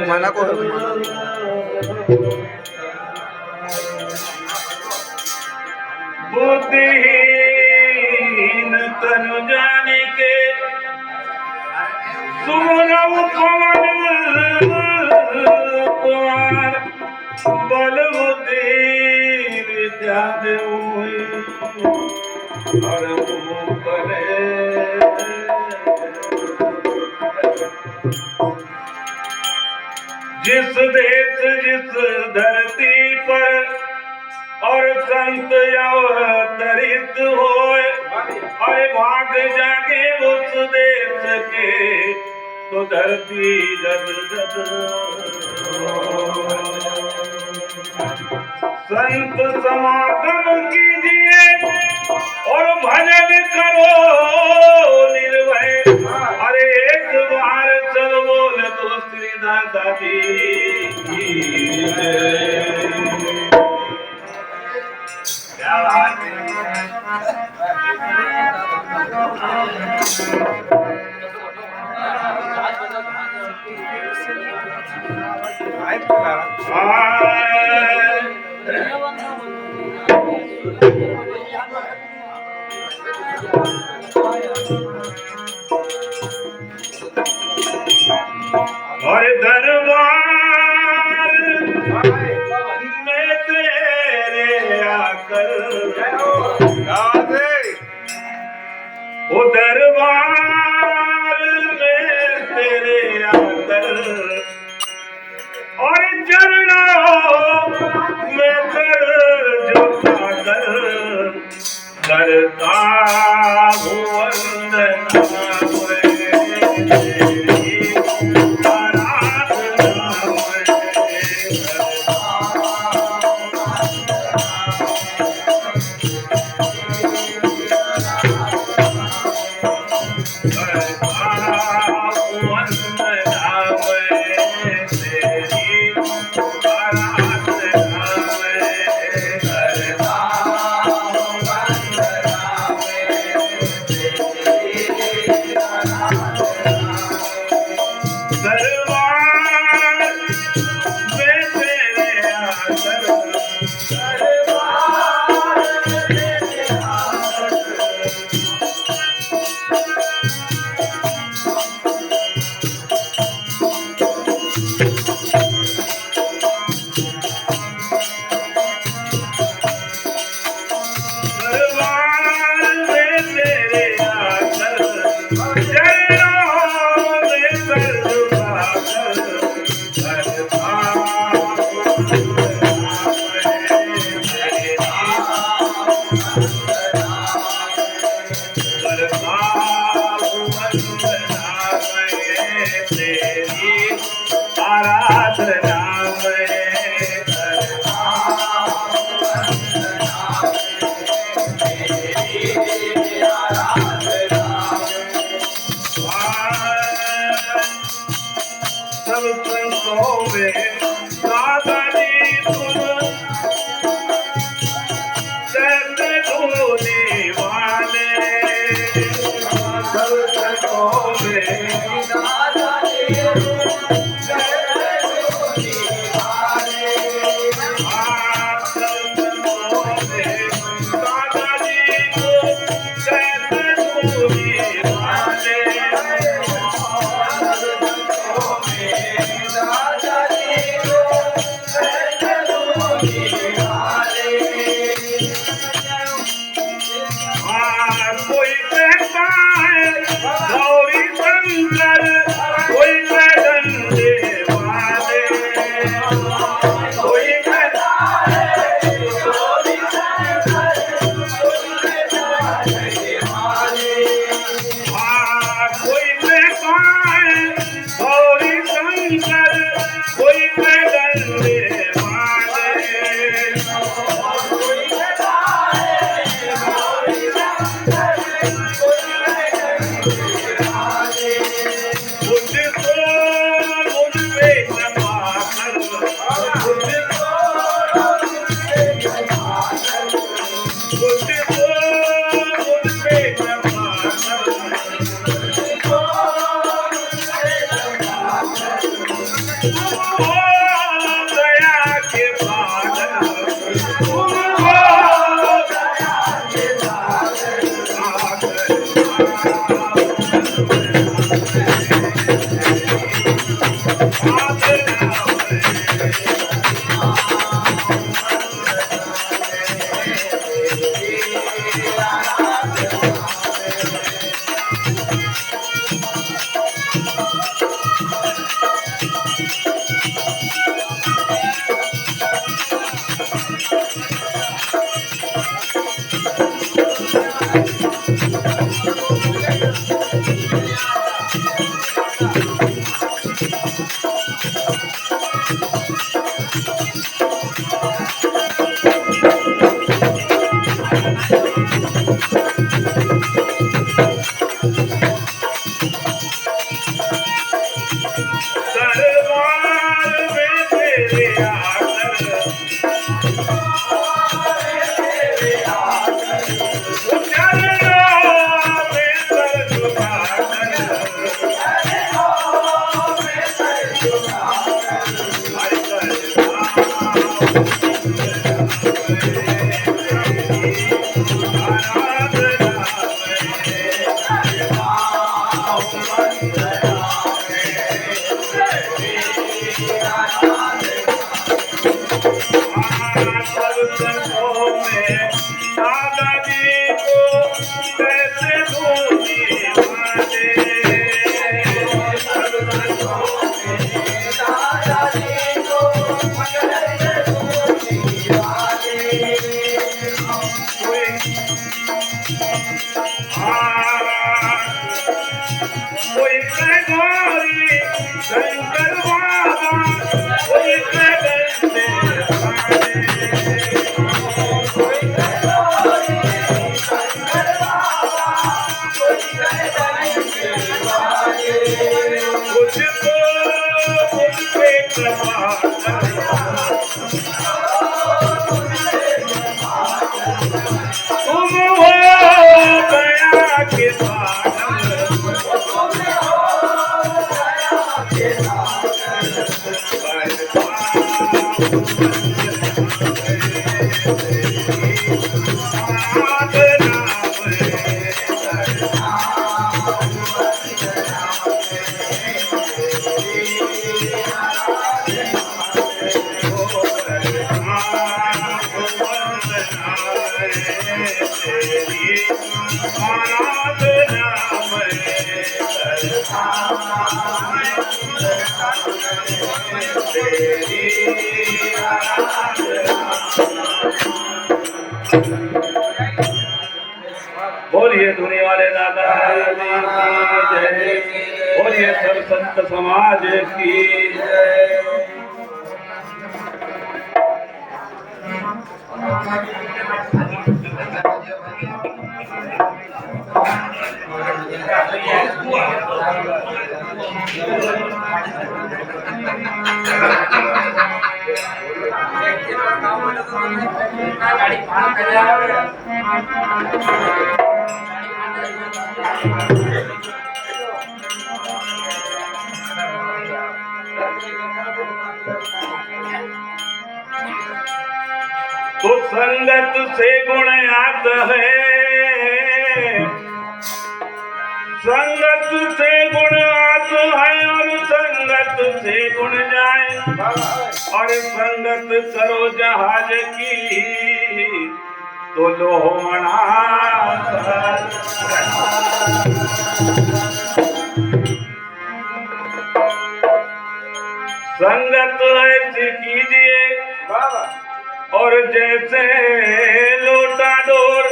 मना करो बुद्धिहीन तनु जाने के सुरव पवन कुमार बल बुद्धि विद्या देवोई हर करे जिस देश जिस धरती पर और संत अवतरित होए अरे भाग जागे उस देश के तो धरती जग जग संत समागम कीजिए और भजन करो निर्भय अरे एक बार चल बोल तो श्री दादा जी की जय। क्या बात है और दरबार में तेरे आकर वो दरबार में तेरे आकर और चरणों में कर झुकाकर करता हूँ वंदना बोलिए धुनी वाले दादा की जय, बोलिए सब संत समाज की जय। तो संगत से गुण आता है, संगत से गुण आता है और संगत से गुण जाए। और संगत करो जहाज की तो लोहमना संगत ऐसी कीजिए और जैसे लोटा डोर,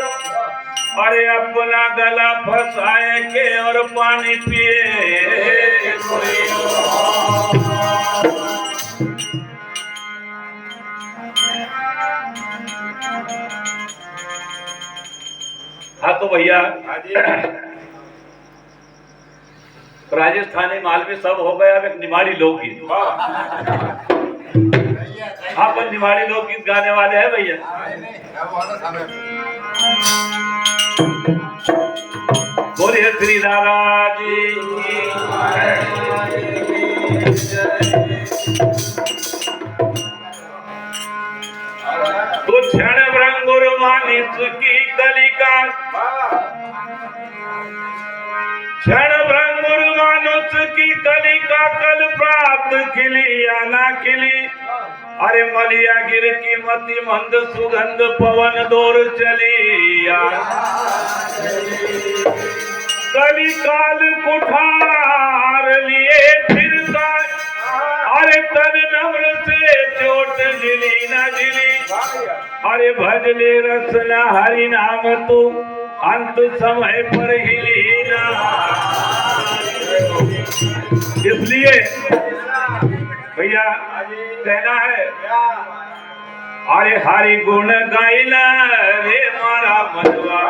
अरे अपना गला फंसाए के और पानी पिए। हाँ तो भैया राजस्थानी मालवी सब हो गया। अब एक निमाड़ी लोकगीत, हाँ पर निमाड़ी लोकगीत गाने वाले हैं भैया। बोलिए श्री दादा जी तो क्षण भ्रंगुर मानिस की कलिका, क्षण भ्रंगुर मानुष की कलिका कल प्रात खिली या ना खिली। अरे मलिया गिर की मति मंद सुगंध पवन दौर चली। कली काल कुठार लिए फिरता, अरे तन नम्र से चोट जिली न जिली। अरे भजले रसना हरि नाम तू अंत समय पर हिली ना। इसलिए भैया कहना है, अरे हरि गुण गाइला रे मारा मनवा।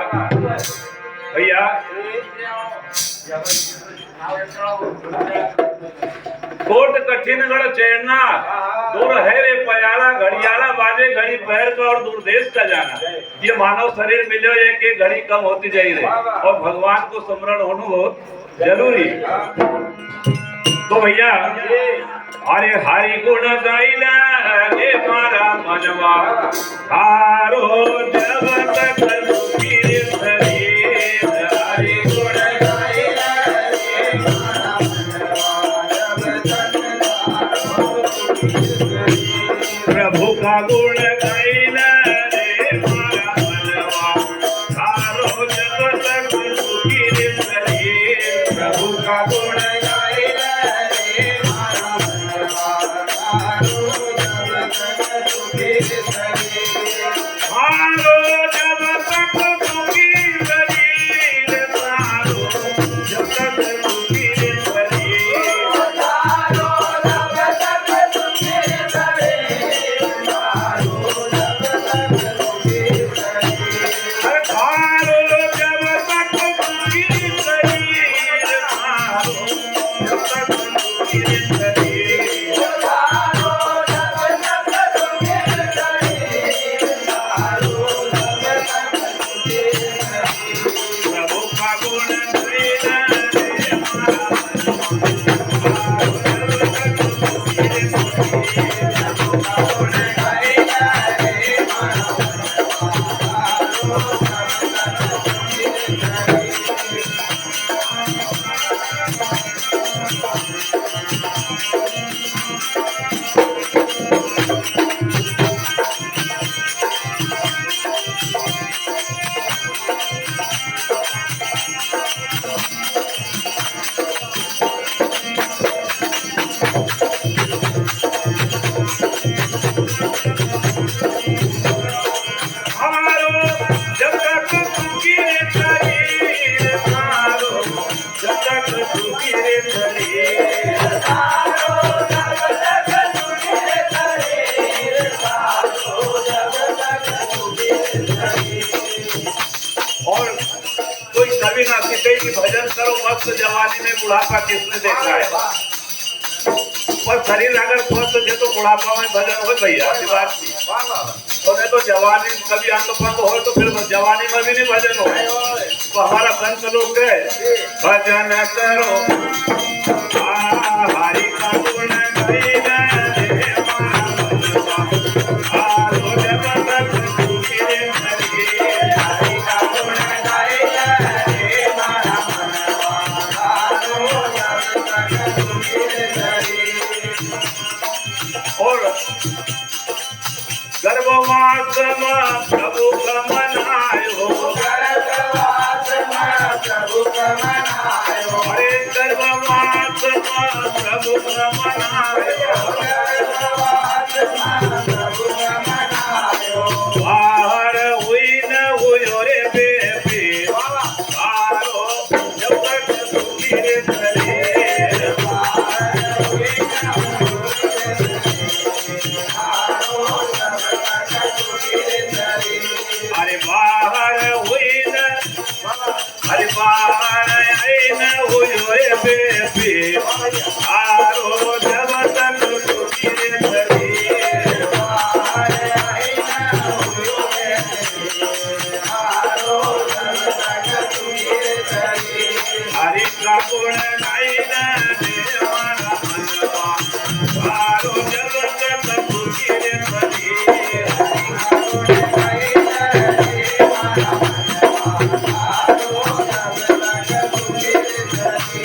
भैया कोट कठिन गढ़ चढ़ना, दूर है रे पयाला। घड़ियाला बाजे घड़ी पैर का और दूर देश का जाना। ये मानव शरीर मिलो एक एक घड़ी कम होती जाई रहे और भगवान को स्मरण होना बहुत जरूरी। तो भैया अरे हरि गुण गाइला रे मारा मनवा हारो जब तक सुखी रे शरीर हरि गुण गाइला रे मारा मनवा जब तक प्रभु का गुण गाइला रे मारा मनवा हारो जब तक सुखी रे शरीर प्रभु का गुण गाइला रे मारा मनवा हारो जब तक सुखी रे शरीर हारो जब तक सुखी शरीर हारो जब तक सुखी रे शरीर हारो जब तक सुखी रे शरीर हारो जब तक सुखी रे शरीर हारो जब तक सुखी रे शरीर हारो जब तक सुखी रे शरीर हारो जब तक सुखी रे शरीर हारो जब तक सुखी रे शरीर प्रभु का गुण गाइला रे मारा मनवा हारो जब तक सुखी रे शरीर प्रभु का गुण गाइला रे मारा मनवा हारो जब तक सुखी रे शरीर हारो जब तक सुखी रे शरीर हारो जब तक सुखी रे शरीर हारो जब तक सुखी रे शरीर हारो जब तक सुखी रे शरीर और कोई कभी ना सीखे कि भजन करो मस्त जवानी में बुढ़ापा किसने देखा है पर शरीर अगर स्वस्थ है तो बुढ़ापा में भजन हो भैया ऐसी बात नहीं तो नहीं तो जवानी कभी अंग हो तो फिर जवानी में भी नहीं भजन हो तो हमारा संत लोग कहे भजन करो हरि का गुण गाइला रे मारा मनवा हारो जब तक सुखी रे शरीर हरि का गुण गाइला रे मारा मनवा हारो जब तक सुखी रे शरीर और गर्भवास में प्रभु का मनायो गर्भवास में प्रभु का मनायो अरे गर्भवास में प्रभु का मनायो गर्भवास में प्रभु का मनायो बाहर हुई न हुई रे बेबी हारो जब तक सुखी रे शरीर बाहर हुई न हुई रे बेबी हारो जब तक सुखी रे शरीर अरे बाहर हुई न अरे बाहर आई न हुई रे बेबी हारो जब तक सुखी रे शरीर बाहर आई न हुई रे बेबी हारो जब तक सुखी रे शरीर हरि का गुण गाइला रे मारा मनवा हारो जब तक सुखी रे शरीर हरि का गुण गाइला रे मारा मनवा हारो जब तक सुखी रे शरीर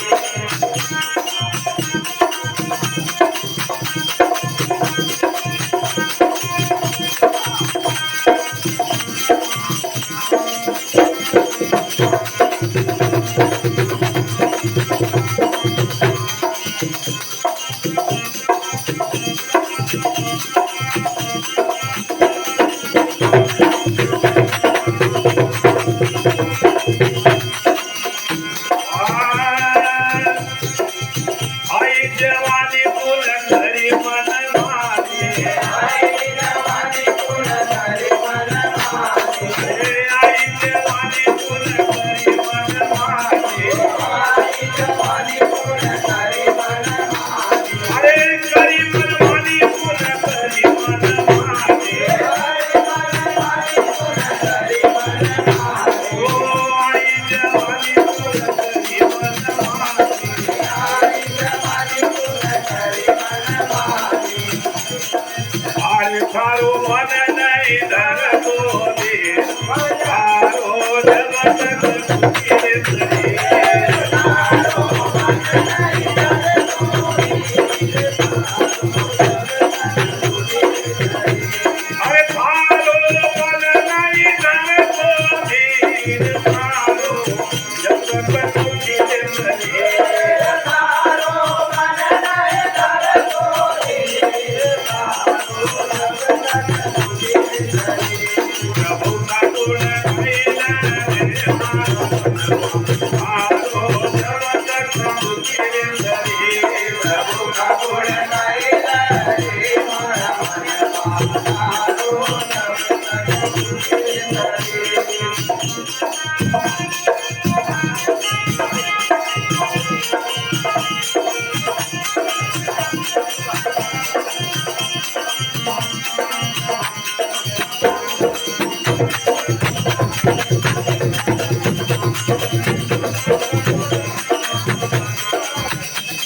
नाही धरतो धीर सारो जगत तुझी तरी अरे सारो मन नाही धरतो धीर सारो जगत तुझी तरी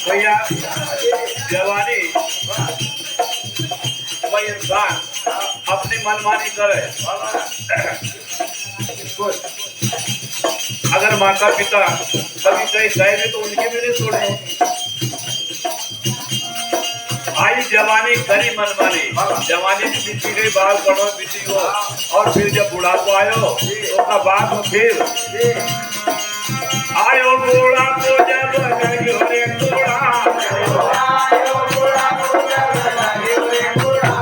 भैया जवानी वह इंसान अपनी मनमानी करे अगर माता पिता कभी कहीं कहेंगे तो उनकी भी नहीं छोड़े आई जवानी करी मनमानी जवानी भी बीती गई बाल पढ़ो बीती हो और फिर जब बुढ़ापो आयो तो का बात में फिर आयो बुढ़ापो जब लग्यो रे बुढ़ा आयो बुढ़ापो जब लग्यो रे बुढ़ा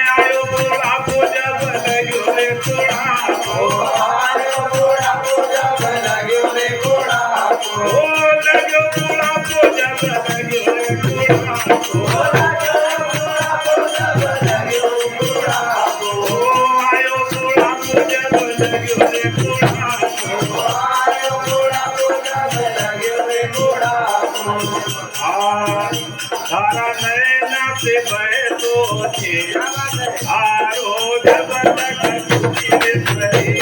आयो बुढ़ापो जब लग्यो रे बुढ़ा आयो बुढ़ापो जब लग्यो रे बुढ़ा ओ लग्यो बुढ़ापो जब लग्यो रे बुढ़ा आयो बुढ़ापो जब लग्यो रे बुढ़ा सारा नैना से बहे तो थे आरो जब तक तुझे सही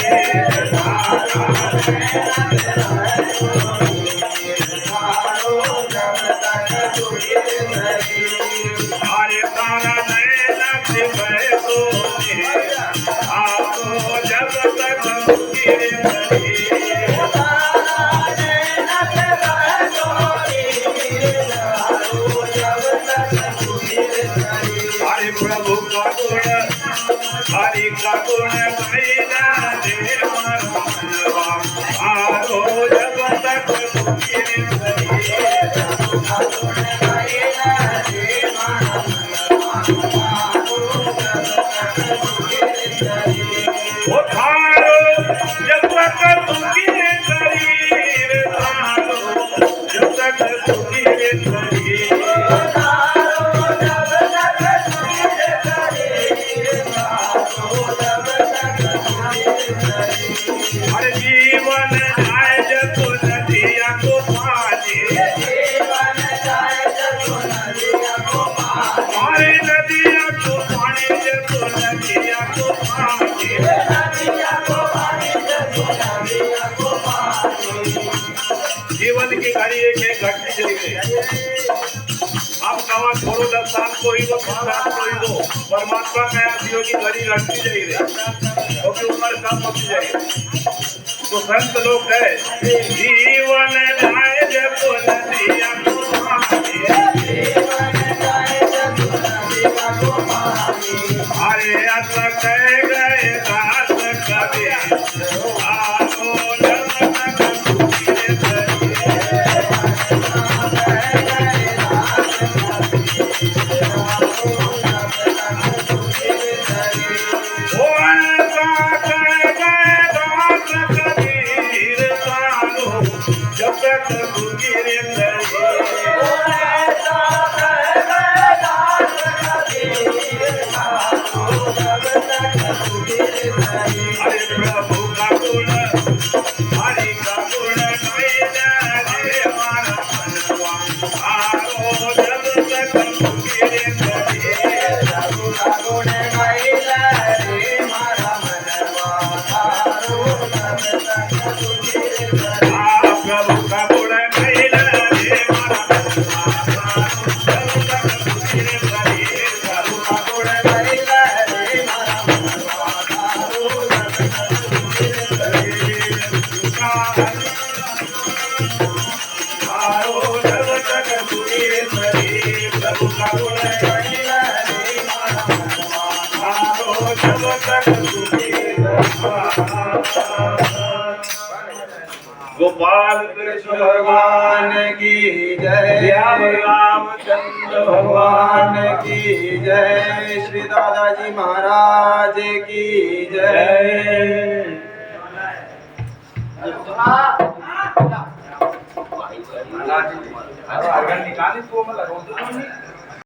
अरे सारा नैना से बहे तो थे आरो जब तक तुझे सही प्रभु का गुण हरि का गुण गाइला दे मनवा आरो जब तक तुझे वो थारो जब तक तुझे शरीर थारो जब तक तुझे शरीर हर जीवन जाए जतो नदिया को पानी जीवन जाए जतो नदिया को पानी हरे नदिया को पानी जतो नदिया को पानी नदिया को पानी जतो नदिया को पानी जीवन की घड़ी एक घटती चली गई आप कवा छोड़ो 10 साल को ही वो 5 साल को ही वो परमात्मा में आदियों की घड़ी घटती जा रही क्योंकि उम्र कम होती जाएगी तो संत लोग है जीवन जाए जब नदिया को पानी जीवन जाए जब नदिया को पानी अरे असा कह गए दास कभी आनो जब तक तुझे सही जब तक तुझे अरे प्रभु का गुण हरि का गुण गाइला दे मनवा आरो जब तक तुझे प्रभु का गुण गाइला दे मनवा आरो जब तक तुझे प्रभु का गुण गाइला दे मनवा आरो जब तक तुझे प्रभु का गुण गाइला दे मनवा तक सुखी गोपाल कृष्ण भगवान की जय। श्याम रामचंद्र भगवान की जय। श्री दादाजी महाराज की जय। जय